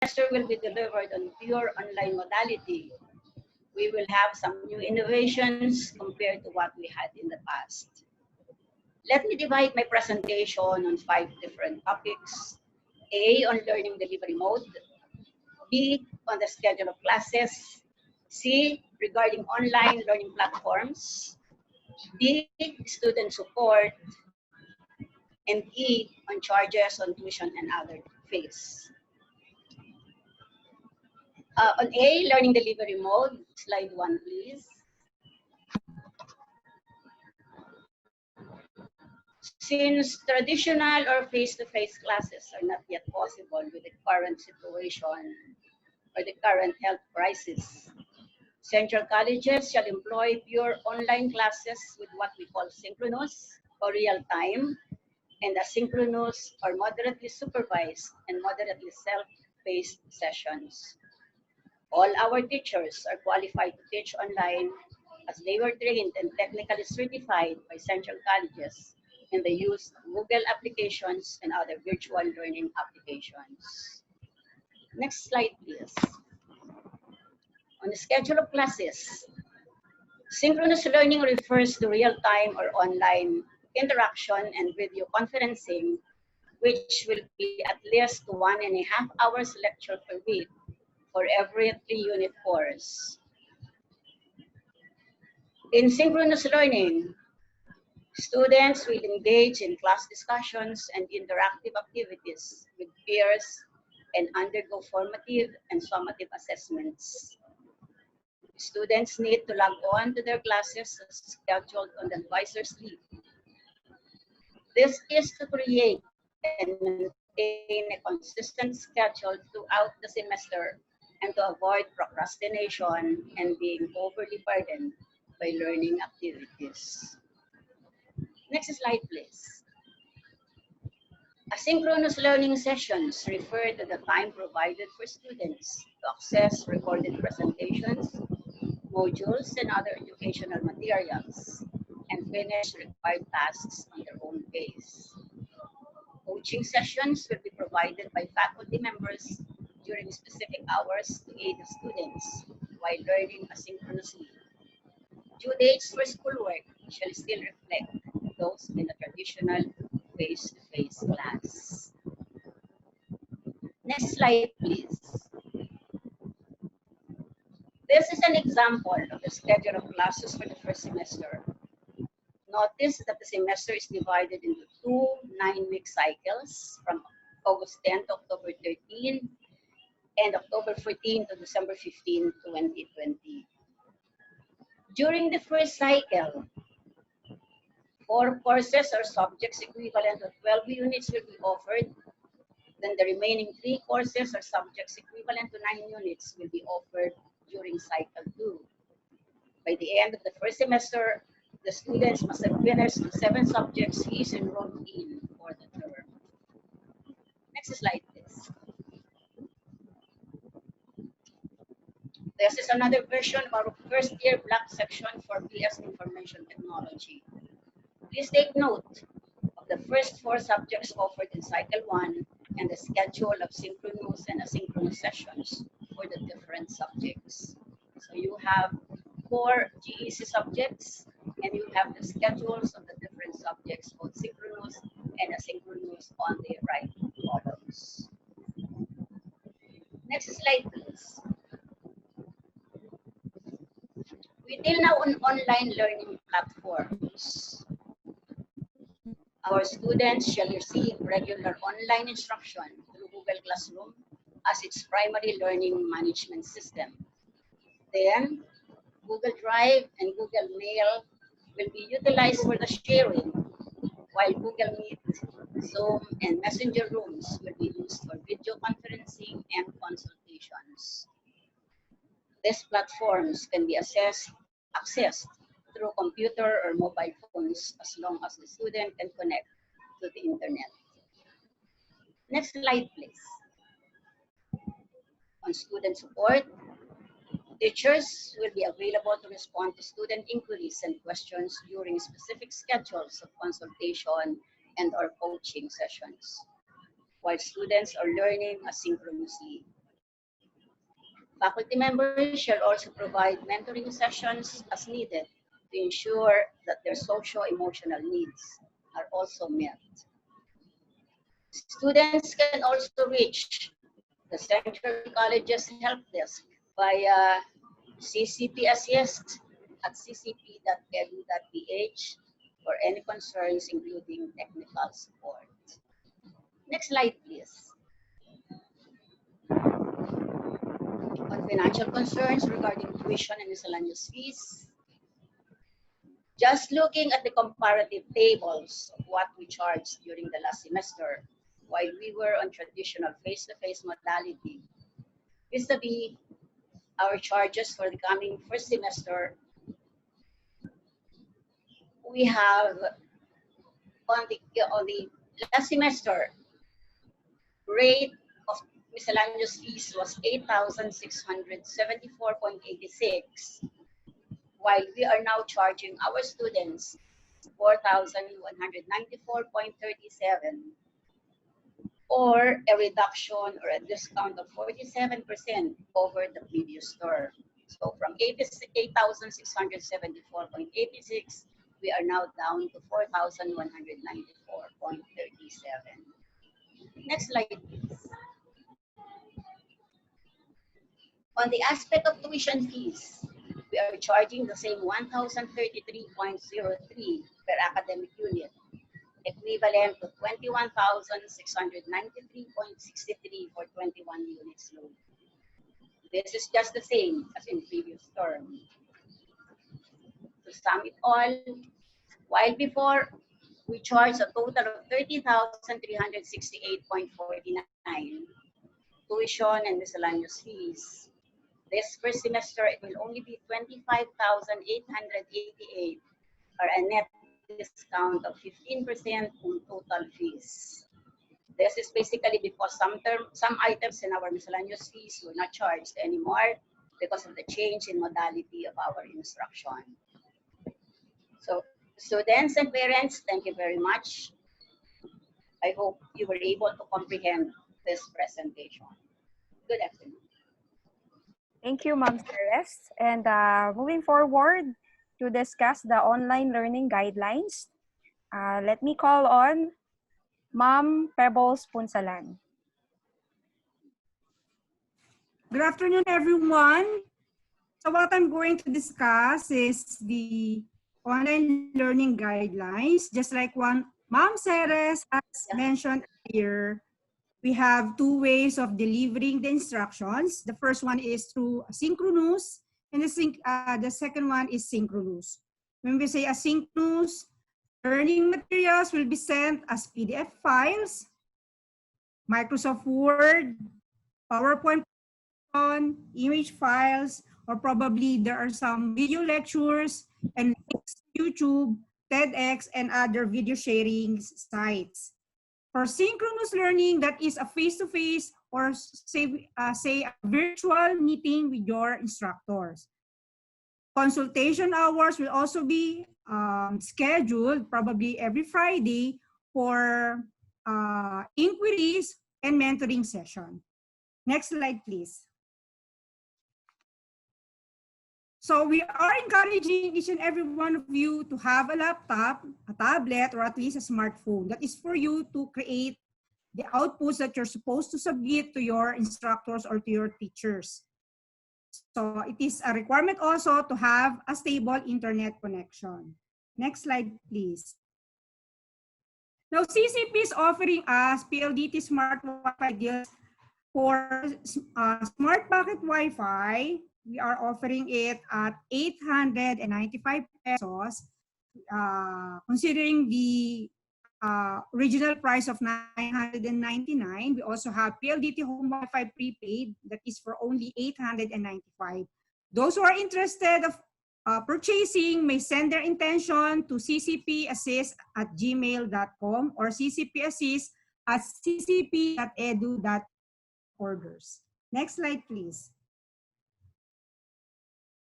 semester will be delivered on pure online modality. We will have some new innovations compared to what we had in the past. Let me divide my presentation on 5 different topics. A, on learning delivery mode. B, on the schedule of classes. C, regarding online learning platforms. D, student support. And E, on charges on tuition and other fees. On A, learning delivery mode, slide 1, please. Since traditional or face-to-face classes are not yet possible with the current situation or the current health crisis, central colleges shall employ pure online classes with what we call synchronous or real-time and asynchronous or moderately supervised and moderately self-paced sessions. All our teachers are qualified to teach online as they were trained and technically certified by central colleges in the use of Google applications and other virtual learning applications. Next slide, please. On the schedule of classes, synchronous learning refers to real-time or online interaction and video conferencing, which will be at least 1.5 hours lecture per week for every 3-unit course. In synchronous learning, students will engage in class discussions and interactive activities with peers and undergo formative and summative assessments. Students need to log on to their classes as scheduled on the advisor's leave. This is to create and maintain a consistent schedule throughout the semester and to avoid procrastination and being overly burdened by learning activities. Next slide, please. Asynchronous learning sessions refer to the time provided for students to access recorded presentations, modules, and other educational materials, and finish required tasks on their own pace. Coaching sessions will be provided by faculty members during specific hours to aid the students while learning asynchronously. Due dates for schoolwork shall still reflect those in a traditional face-to-face class. Next slide, please. This is an example of the schedule of classes for the first semester. Notice that the semester is divided into 2 9-week cycles from August 10 to October 13 and October 14 to December 15, 2020. During the first cycle, 4 courses or subjects equivalent to 12 units will be offered. Then the remaining 3 courses or subjects equivalent to 9 units will be offered during cycle 2. By the end of the first semester, the students must have finished the 7 subjects he is enrolled in for the term. Next slide, please. This is another version of our first year block section for BS Information Technology. Please take note of the first 4 subjects offered in cycle 1 and the schedule of synchronous and asynchronous sessions for the different subjects. So you have 4 GEC subjects and you have the schedules of the different subjects, both synchronous and asynchronous, on the right columns. Next slide, please. We deal now on online learning platforms. Our students shall receive regular online instruction through Google Classroom as its primary learning management system. Then, Google Drive and Google Mail will be utilized for the sharing, while Google Meet, Zoom, and Messenger rooms will be used for video conferencing and consultations. These platforms can be accessed through computer or mobile phones as long as the student can connect to the internet. Next slide, please. On student support, teachers will be available to respond to student inquiries and questions during specific schedules of consultation and or coaching sessions, while students are learning asynchronously. Faculty members shall also provide mentoring sessions as needed to ensure that their socio-emotional needs are also met. Students can also reach the Central College's help desk via CCP Assist at ccp.edu.ph for any concerns, including technical support. Next slide, please. On financial concerns regarding tuition and miscellaneous fees, just looking at the comparative tables of what we charged during the last semester while we were on traditional face-to-face modality, vis-a-vis our charges for the coming first semester, we have on the last semester, rate of miscellaneous fees was 8,674.86, while we are now charging our students 4,194.37, or a reduction or a discount of 47% over the previous term. So from 8,674.86, we are now down to 4,194.37. Next slide, please. On the aspect of tuition fees, we are charging the same 1,033.03 per academic unit, equivalent to 21,693.63 for 21 units load. This is just the same as in previous term. To sum it all, while before we charged a total of 30,368.49 tuition and miscellaneous fees, this first semester it will only be 25,888, or a net discount of 15% on total fees. This is basically because some items in our miscellaneous fees were not charged anymore because of the change in modality of our instruction. So students and parents, thank you very much. I hope you were able to comprehend this presentation. Good afternoon. Thank you, Ma'am Ceres. And moving forward to discuss the online learning guidelines, let me call on Ma'am Pebbles Punsalan. Good afternoon, everyone. So what I'm going to discuss is the online learning guidelines. Just like Ma'am Ceres has mentioned earlier, we have two ways of delivering the instructions. The first one is through asynchronous, and the second one is synchronous. When we say asynchronous, learning materials will be sent as PDF files, Microsoft Word, PowerPoint, image files, or probably there are some video lectures and links to YouTube, TEDx, and other video sharing sites. For synchronous learning, that is a face-to-face or say a virtual meeting with your instructors. Consultation hours will also be scheduled probably every Friday for inquiries and mentoring session. Next slide, please. So we are encouraging each and every one of you to have a laptop, a tablet, or at least a smartphone. That is for you to create the outputs that you're supposed to submit to your instructors or to your teachers. So it is a requirement also to have a stable internet connection. Next slide, please. Now, CCP is offering us PLDT Smart Wi-Fi deals for Smart Packet Wi-Fi. We are offering it at 895 pesos, considering the original price of 999. We also have PLDT Home Wi-Fi prepaid that is for only 895. Those who are interested of purchasing may send their intention to ccpassist@gmail.com or ccpassist@ccp.edu.orders. Next slide, please.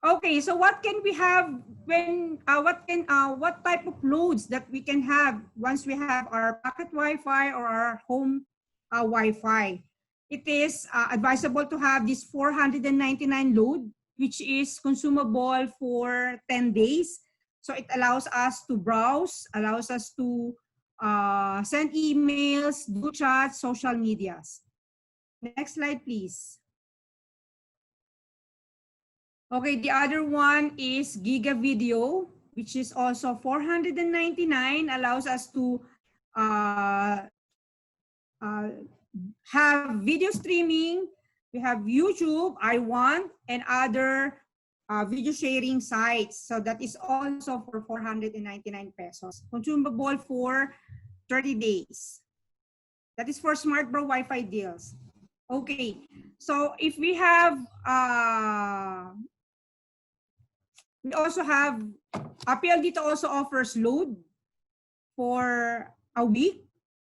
Okay, so what can we have when what type of loads that we can have once we have our pocket Wi-Fi or our home Wi-Fi? it is advisable to have this 499 load, which is consumable for 10 days. So it allows us to browse, allows us to send emails, do chats, social medias. Next slide, please. Okay, the other one is Giga Video, which is also 499, allows us to have video streaming. We have YouTube, iWant, and other video sharing sites. So that is also for 499 pesos. Consumable for 30 days. That is for Smart Bro Wi-Fi deals. Okay, so if we have, we also have, PLDT also offers load for a week.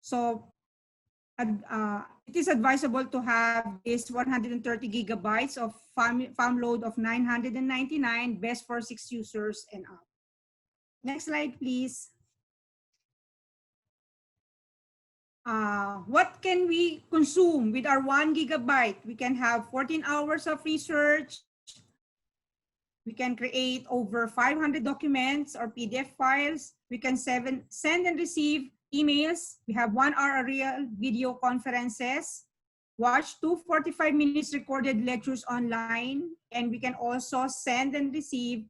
So it is advisable to have this 130 gigabytes of farm load of 999, best for 6 users and up. Next slide, please. What can we consume with our 1 gigabyte? We can have 14 hours of research. We can create over 500 documents or PDF files. We can send and receive emails. We have 1 hour real video conferences. Watch 245 minutes recorded lectures online. And we can also send and receive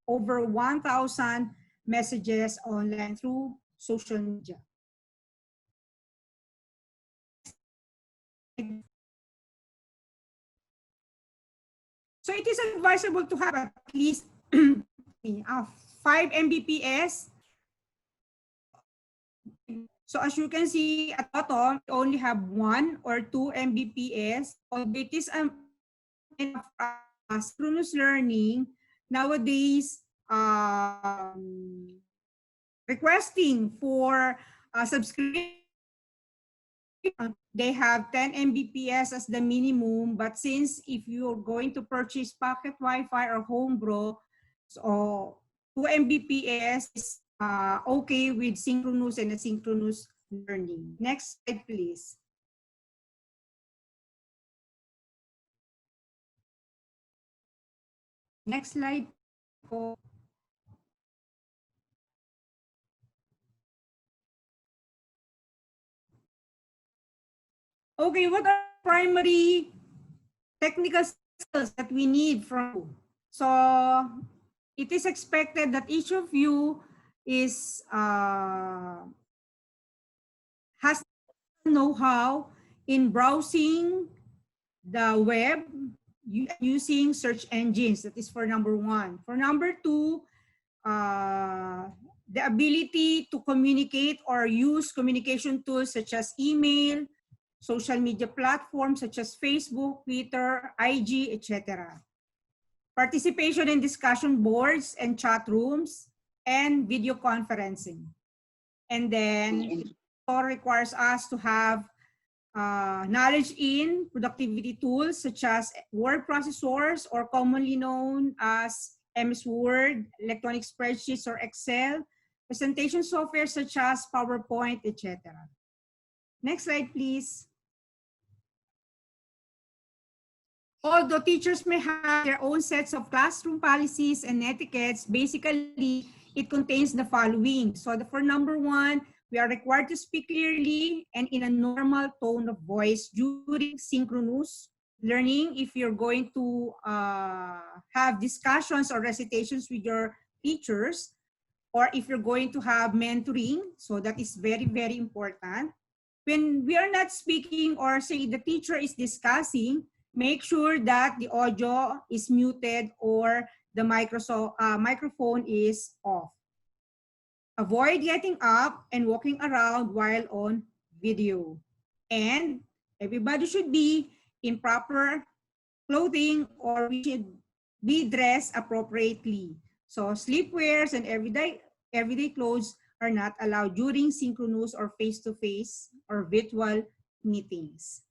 over 1,000 messages online through social media. So it is advisable to have at least 5 Mbps. So as you can see at the bottom, we only have 1 or 2 Mbps. It is synchronous learning. Nowadays, requesting for subscription, they have 10 Mbps as the minimum, but since if you're going to purchase pocket Wi-Fi or home bro, so 2 Mbps is okay with synchronous and asynchronous learning. Next slide, please. Next slide. Okay, what are primary technical skills that we need from you? So it is expected that each of you is has know-how in browsing the web using search engines. That is for number 1. For number 2, the ability to communicate or use communication tools such as email, social media platforms such as Facebook, Twitter, IG, etc. Participation in discussion boards and chat rooms, and video conferencing. And then it also requires us to have knowledge in productivity tools such as word processors, or commonly known as MS Word, electronic spreadsheets or Excel, presentation software such as PowerPoint, etc. Next slide, please. Although teachers may have their own sets of classroom policies and etiquettes, basically it contains the following. So for number 1, we are required to speak clearly and in a normal tone of voice during synchronous learning. If you're going to have discussions or recitations with your teachers, or if you're going to have mentoring, so that is very, very important. When we are not speaking, or say the teacher is discussing, make sure that the audio is muted or the microphone is off. Avoid getting up and walking around while on video. And everybody should be in proper clothing, or we should be dressed appropriately. So sleepwears and everyday clothes are not allowed during synchronous or face-to-face or virtual meetings.